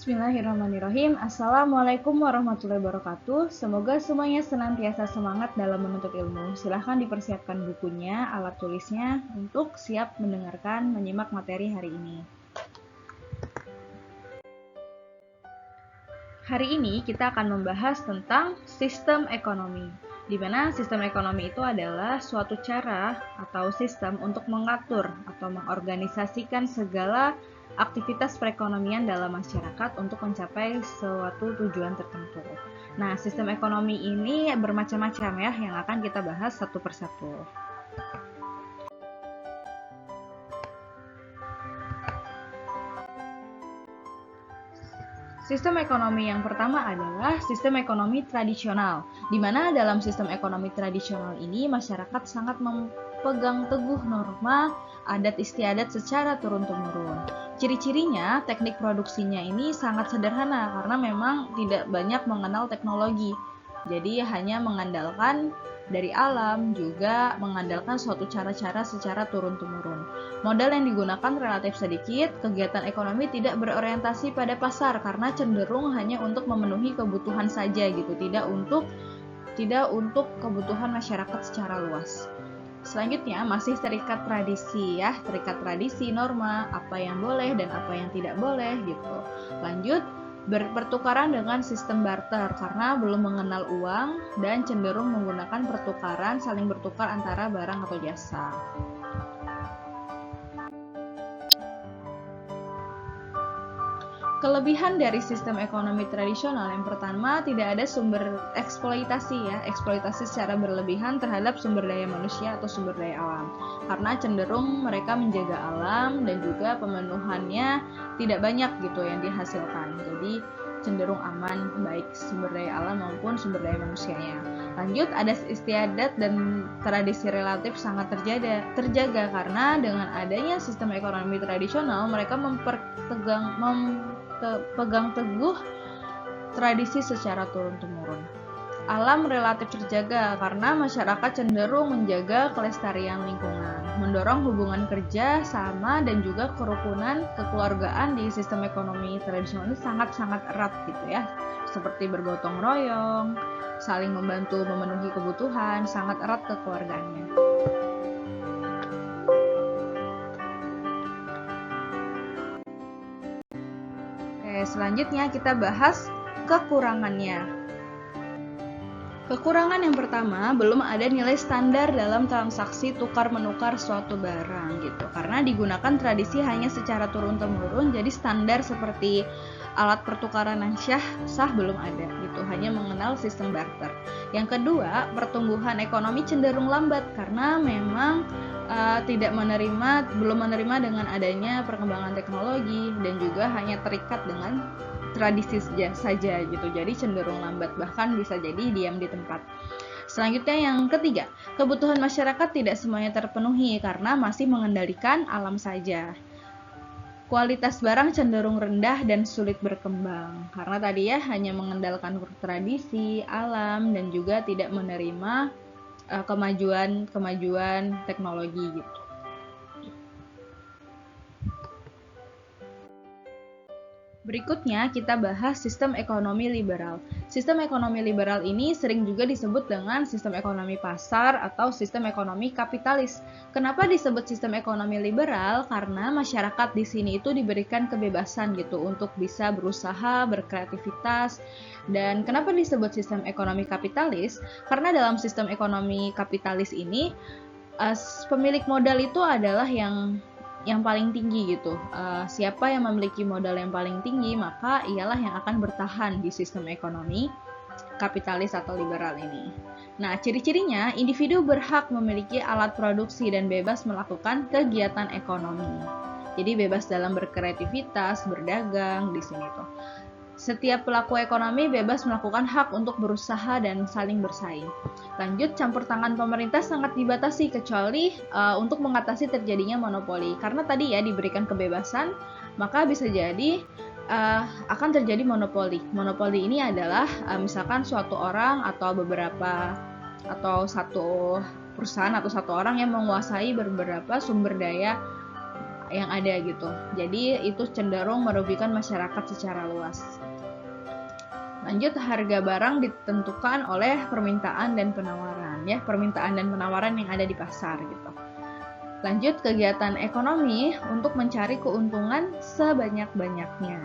Bismillahirrahmanirrahim. Assalamualaikum warahmatullahi wabarakatuh. Semoga semuanya senantiasa semangat dalam menuntut ilmu. Silahkan dipersiapkan bukunya, alat tulisnya untuk siap mendengarkan, menyimak materi hari ini. Hari ini kita akan membahas tentang sistem ekonomi, di mana sistem ekonomi itu adalah suatu cara atau sistem untuk mengatur atau mengorganisasikan segala aktivitas perekonomian dalam masyarakat untuk mencapai suatu tujuan tertentu. Nah, sistem ekonomi ini bermacam-macam ya, yang akan kita bahas satu persatu. Sistem ekonomi yang pertama adalah sistem ekonomi tradisional, di mana dalam sistem ekonomi tradisional ini masyarakat sangat memegang teguh norma adat istiadat secara turun-temurun. Ciri-cirinya, teknik produksinya ini sangat sederhana karena memang tidak banyak mengenal teknologi. Jadi hanya mengandalkan dari alam, juga mengandalkan suatu cara-cara secara turun-temurun. Modal yang digunakan relatif sedikit, kegiatan ekonomi tidak berorientasi pada pasar karena cenderung hanya untuk memenuhi kebutuhan saja gitu, tidak untuk kebutuhan masyarakat secara luas. Selanjutnya masih terikat tradisi ya, terikat tradisi, norma, apa yang boleh dan apa yang tidak boleh gitu. Lanjut, berpertukaran dengan sistem barter karena belum mengenal uang dan cenderung menggunakan pertukaran saling bertukar antara barang atau jasa. Kelebihan dari sistem ekonomi tradisional yang pertama, tidak ada sumber eksploitasi ya, eksploitasi secara berlebihan terhadap sumber daya manusia atau sumber daya alam. Karena cenderung mereka menjaga alam dan juga pemenuhannya tidak banyak gitu yang dihasilkan. Jadi cenderung aman baik sumber daya alam maupun sumber daya manusianya. Lanjut, ada istiadat dan tradisi relatif sangat terjaga karena dengan adanya sistem ekonomi tradisional mereka pegang teguh tradisi secara turun-temurun. Alam relatif terjaga karena masyarakat cenderung menjaga kelestarian lingkungan, mendorong hubungan kerja sama dan juga kerukunan kekeluargaan di sistem ekonomi tradisional ini sangat-sangat erat gitu ya. Seperti bergotong royong, saling membantu memenuhi kebutuhan, sangat erat kekeluargaannya. Selanjutnya kita bahas kekurangannya. Kekurangan yang pertama, belum ada nilai standar dalam transaksi tukar-menukar suatu barang gitu. Karena digunakan tradisi hanya secara turun-temurun, jadi standar seperti alat pertukaran yang sah belum ada gitu, hanya mengenal sistem barter. Yang kedua, pertumbuhan ekonomi cenderung lambat karena memang belum menerima dengan adanya perkembangan teknologi dan juga hanya terikat dengan tradisi saja gitu. Jadi cenderung lambat, bahkan bisa jadi diam di tempat. Selanjutnya yang ketiga, kebutuhan masyarakat tidak semuanya terpenuhi karena masih mengendalikan alam saja. Kualitas barang cenderung rendah dan sulit berkembang karena tadi ya hanya mengandalkan tradisi, alam dan juga tidak menerima kemajuan teknologi gitu. Berikutnya kita bahas sistem ekonomi liberal. Sistem ekonomi liberal ini sering juga disebut dengan sistem ekonomi pasar atau sistem ekonomi kapitalis. Kenapa disebut sistem ekonomi liberal? Karena masyarakat di sini itu diberikan kebebasan gitu untuk bisa berusaha, berkreativitas. Dan kenapa disebut sistem ekonomi kapitalis? Karena dalam sistem ekonomi kapitalis ini pemilik modal itu adalah yang paling tinggi gitu. Siapa yang memiliki modal yang paling tinggi, maka ialah yang akan bertahan di sistem ekonomi kapitalis atau liberal ini. Nah, ciri-cirinya, individu berhak memiliki alat produksi dan bebas melakukan kegiatan ekonomi. Jadi bebas dalam berkreativitas, berdagang di sini tuh. Setiap pelaku ekonomi bebas melakukan hak untuk berusaha dan saling bersaing. Lanjut, campur tangan pemerintah sangat dibatasi kecuali untuk mengatasi terjadinya monopoli. Karena tadi ya diberikan kebebasan, maka bisa jadi akan terjadi monopoli. Monopoli ini adalah misalkan suatu orang atau satu perusahaan atau satu orang yang menguasai beberapa sumber daya yang ada gitu. Jadi itu cenderung merugikan masyarakat secara luas. Lanjut, harga barang ditentukan oleh permintaan dan penawaran ya, permintaan dan penawaran yang ada di pasar gitu. Lanjut, kegiatan ekonomi untuk mencari keuntungan sebanyak-banyaknya.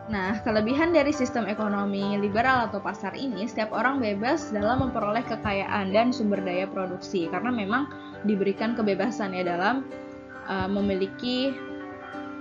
Nah, kelebihan dari sistem ekonomi liberal atau pasar ini, setiap orang bebas dalam memperoleh kekayaan dan sumber daya produksi, karena memang diberikan kebebasan ya dalam memiliki,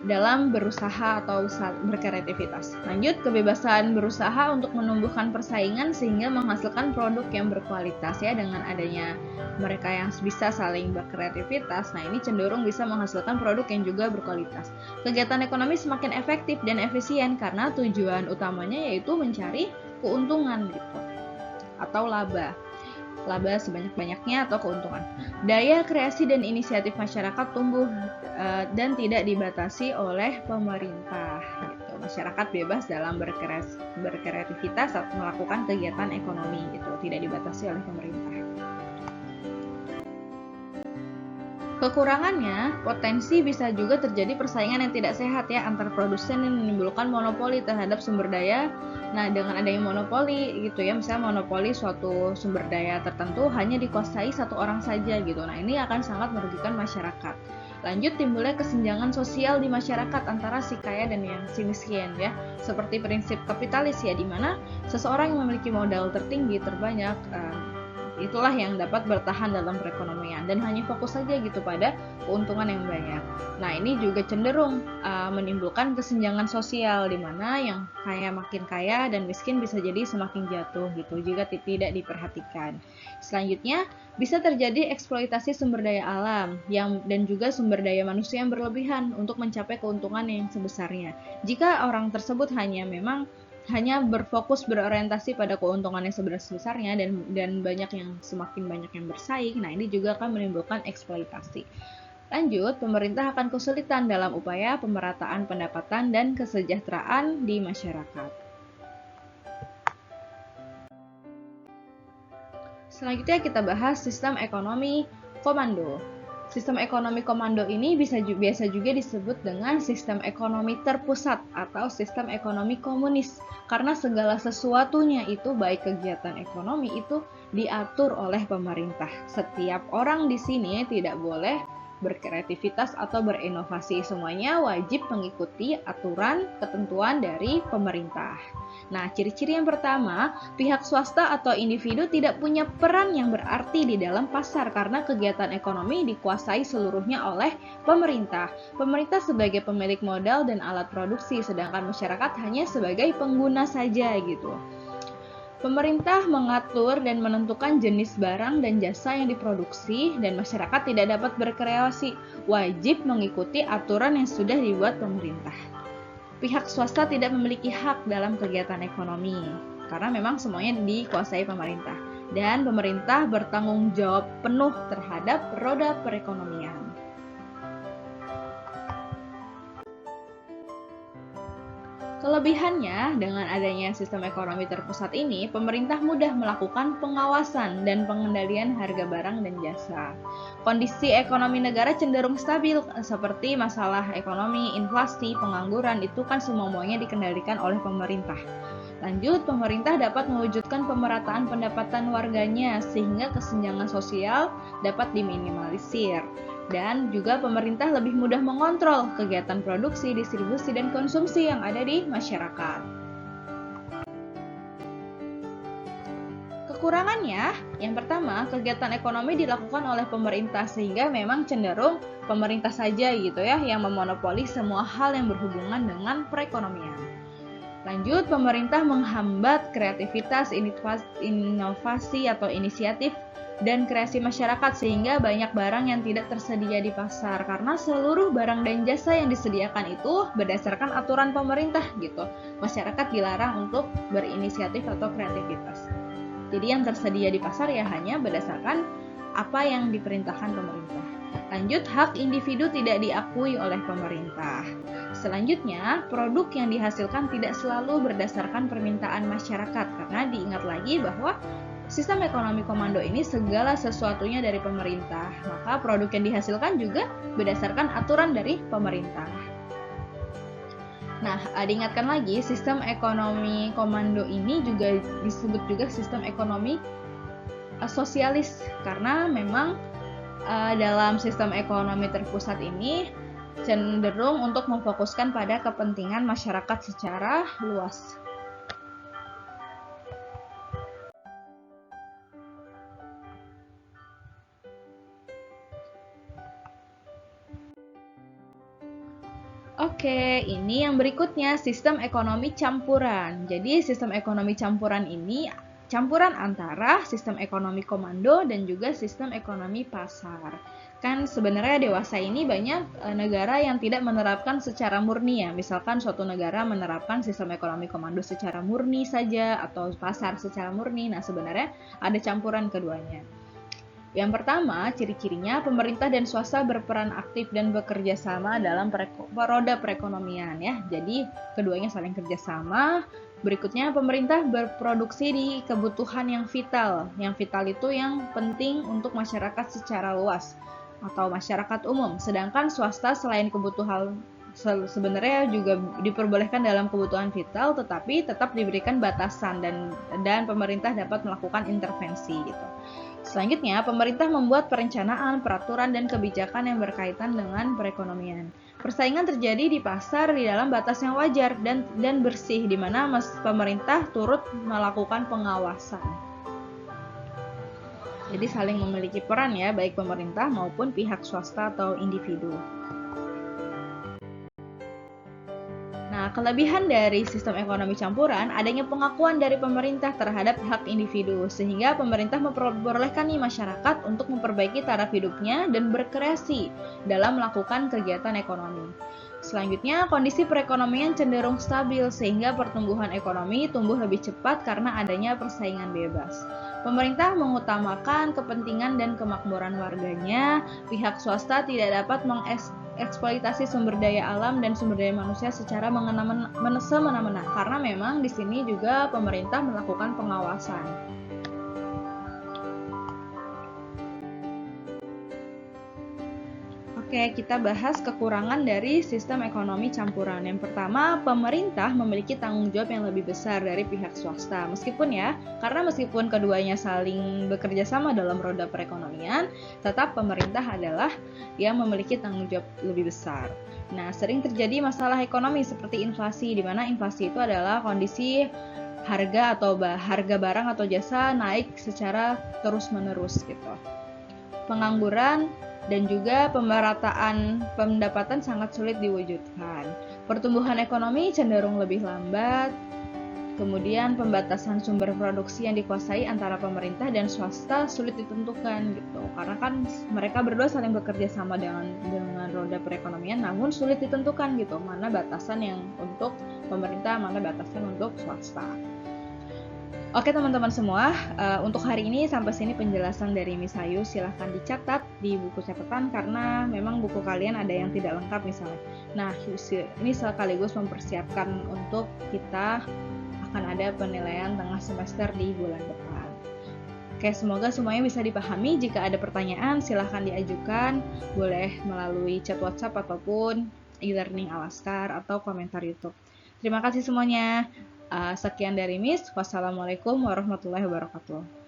dalam berusaha atau berkreativitas. Lanjut, kebebasan berusaha untuk menumbuhkan persaingan sehingga menghasilkan produk yang berkualitas ya, dengan adanya mereka yang bisa saling berkreativitas. Nah, ini cenderung bisa menghasilkan produk yang juga berkualitas. Kegiatan ekonomi semakin efektif dan efisien karena tujuan utamanya yaitu mencari keuntungan gitu atau laba sebanyak-banyaknya atau keuntungan. Daya kreasi dan inisiatif masyarakat tumbuh dan tidak dibatasi oleh pemerintah gitu. Masyarakat bebas dalam berkreativitas atau melakukan kegiatan ekonomi gitu, tidak dibatasi oleh pemerintah. Kekurangannya, potensi bisa juga terjadi persaingan yang tidak sehat ya antar produsen yang menimbulkan monopoli terhadap sumber daya. Nah, dengan adanya monopoli gitu ya, misalnya monopoli suatu sumber daya tertentu hanya dikuasai satu orang saja gitu. Nah, ini akan sangat merugikan masyarakat. Lanjut, timbulnya kesenjangan sosial di masyarakat antara si kaya dan yang si miskin ya. Seperti prinsip kapitalis ya, di mana seseorang yang memiliki modal tertinggi terbanyak itulah yang dapat bertahan dalam perekonomian dan hanya fokus saja gitu pada keuntungan yang banyak. Nah, ini juga cenderung menimbulkan kesenjangan sosial di mana yang kaya makin kaya dan miskin bisa jadi semakin jatuh gitu jika tidak diperhatikan. Selanjutnya, bisa terjadi eksploitasi sumber daya alam dan juga sumber daya manusia yang berlebihan untuk mencapai keuntungan yang sebesarnya. Jika orang tersebut hanya berfokus berorientasi pada keuntungan yang sebesar-besarnya dan semakin banyak yang bersaing, nah ini juga akan menimbulkan eksploitasi. Lanjut, pemerintah akan kesulitan dalam upaya pemerataan pendapatan dan kesejahteraan di masyarakat. Selanjutnya kita bahas sistem ekonomi komando. Sistem ekonomi komando ini biasa juga disebut dengan sistem ekonomi terpusat atau sistem ekonomi komunis, karena segala sesuatunya itu baik kegiatan ekonomi itu diatur oleh pemerintah. Setiap orang di sini tidak boleh berkreativitas atau berinovasi, semuanya wajib mengikuti aturan ketentuan dari pemerintah. Nah, ciri-ciri yang pertama, pihak swasta atau individu tidak punya peran yang berarti di dalam pasar karena kegiatan ekonomi dikuasai seluruhnya oleh pemerintah. Pemerintah sebagai pemilik modal dan alat produksi, sedangkan masyarakat hanya sebagai pengguna saja gitu. Pemerintah mengatur dan menentukan jenis barang dan jasa yang diproduksi dan masyarakat tidak dapat berkreasi, wajib mengikuti aturan yang sudah dibuat pemerintah. Pihak swasta tidak memiliki hak dalam kegiatan ekonomi karena memang semuanya dikuasai pemerintah dan pemerintah bertanggung jawab penuh terhadap roda perekonomian. Kelebihannya, dengan adanya sistem ekonomi terpusat ini, pemerintah mudah melakukan pengawasan dan pengendalian harga barang dan jasa. Kondisi ekonomi negara cenderung stabil, seperti masalah ekonomi, inflasi, pengangguran, itu kan semuanya dikendalikan oleh pemerintah. Lanjut, pemerintah dapat mewujudkan pemerataan pendapatan warganya sehingga kesenjangan sosial dapat diminimalisir. Dan juga pemerintah lebih mudah mengontrol kegiatan produksi, distribusi, dan konsumsi yang ada di masyarakat. Kekurangannya, yang pertama, kegiatan ekonomi dilakukan oleh pemerintah sehingga memang cenderung pemerintah saja gitu ya yang memonopoli semua hal yang berhubungan dengan perekonomian. Lanjut, pemerintah menghambat kreativitas, inovasi atau inisiatif dan kreasi masyarakat sehingga banyak barang yang tidak tersedia di pasar karena seluruh barang dan jasa yang disediakan itu berdasarkan aturan pemerintah gitu. Masyarakat dilarang untuk berinisiatif atau kreativitas. Jadi yang tersedia di pasar ya hanya berdasarkan apa yang diperintahkan pemerintah. Lanjut, hak individu tidak diakui oleh pemerintah. Selanjutnya, produk yang dihasilkan tidak selalu berdasarkan permintaan masyarakat karena diingat lagi bahwa sistem ekonomi komando ini segala sesuatunya dari pemerintah, maka produk yang dihasilkan juga berdasarkan aturan dari pemerintah. Nah, diingatkan lagi, sistem ekonomi komando ini juga disebut juga sistem ekonomi sosialis, karena memang dalam sistem ekonomi terpusat ini cenderung untuk memfokuskan pada kepentingan masyarakat secara luas. Oke, ini yang berikutnya, sistem ekonomi campuran. Jadi, sistem ekonomi campuran ini campuran antara sistem ekonomi komando dan juga sistem ekonomi pasar. Kan sebenarnya dewasa ini banyak negara yang tidak menerapkan secara murni ya. Misalkan suatu negara menerapkan sistem ekonomi komando secara murni saja atau pasar secara murni. Nah, sebenarnya ada campuran keduanya. Yang pertama, ciri-cirinya pemerintah dan swasta berperan aktif dan bekerja sama dalam roda perekonomian ya. Jadi, keduanya saling kerjasama. Berikutnya, pemerintah berproduksi di kebutuhan yang vital. Yang vital itu yang penting untuk masyarakat secara luas atau masyarakat umum. Sedangkan swasta selain kebutuhan sebenarnya juga diperbolehkan dalam kebutuhan vital, tetapi tetap diberikan batasan dan pemerintah dapat melakukan intervensi gitu. Selanjutnya, pemerintah membuat perencanaan, peraturan, dan kebijakan yang berkaitan dengan perekonomian. Persaingan terjadi di pasar di dalam batas yang wajar dan bersih, di mana pemerintah turut melakukan pengawasan. Jadi saling memiliki peran ya, baik pemerintah maupun pihak swasta atau individu. Nah, kelebihan dari sistem ekonomi campuran adanya pengakuan dari pemerintah terhadap hak individu, sehingga pemerintah memperbolehkan masyarakat untuk memperbaiki taraf hidupnya dan berkreasi dalam melakukan kegiatan ekonomi. Selanjutnya, kondisi perekonomian cenderung stabil sehingga pertumbuhan ekonomi tumbuh lebih cepat karena adanya persaingan bebas. Pemerintah mengutamakan kepentingan dan kemakmuran warganya, pihak swasta tidak dapat eksploitasi sumber daya alam dan sumber daya manusia secara semena-mena karena memang di sini juga pemerintah melakukan pengawasan. Oke, kita bahas kekurangan dari sistem ekonomi campuran. Yang pertama, pemerintah memiliki tanggung jawab yang lebih besar dari pihak swasta. Karena meskipun keduanya saling bekerja sama dalam roda perekonomian, tetap pemerintah adalah yang memiliki tanggung jawab lebih besar. Nah, sering terjadi masalah ekonomi seperti inflasi, di mana inflasi itu adalah kondisi harga barang atau jasa naik secara terus-menerus gitu. Pengangguran dan juga pemerataan pendapatan sangat sulit diwujudkan. Pertumbuhan ekonomi cenderung lebih lambat. Kemudian pembatasan sumber produksi yang dikuasai antara pemerintah dan swasta sulit ditentukan gitu. Karena kan mereka berdua saling bekerja sama dengan roda perekonomian, namun sulit ditentukan gitu mana batasan yang untuk pemerintah, mana batasan untuk swasta. Oke teman-teman semua, untuk hari ini sampai sini penjelasan dari Miss Ayu. Silahkan dicatat di buku catatan karena memang buku kalian ada yang tidak lengkap misalnya. Nah, ini sekaligus mempersiapkan untuk kita akan ada penilaian tengah semester di bulan depan. Oke, semoga semuanya bisa dipahami. Jika ada pertanyaan, silahkan diajukan. Boleh melalui chat WhatsApp ataupun e-learning Alaskar atau komentar YouTube. Terima kasih semuanya. Sekian dari Miss. Wassalamualaikum warahmatullahi wabarakatuh.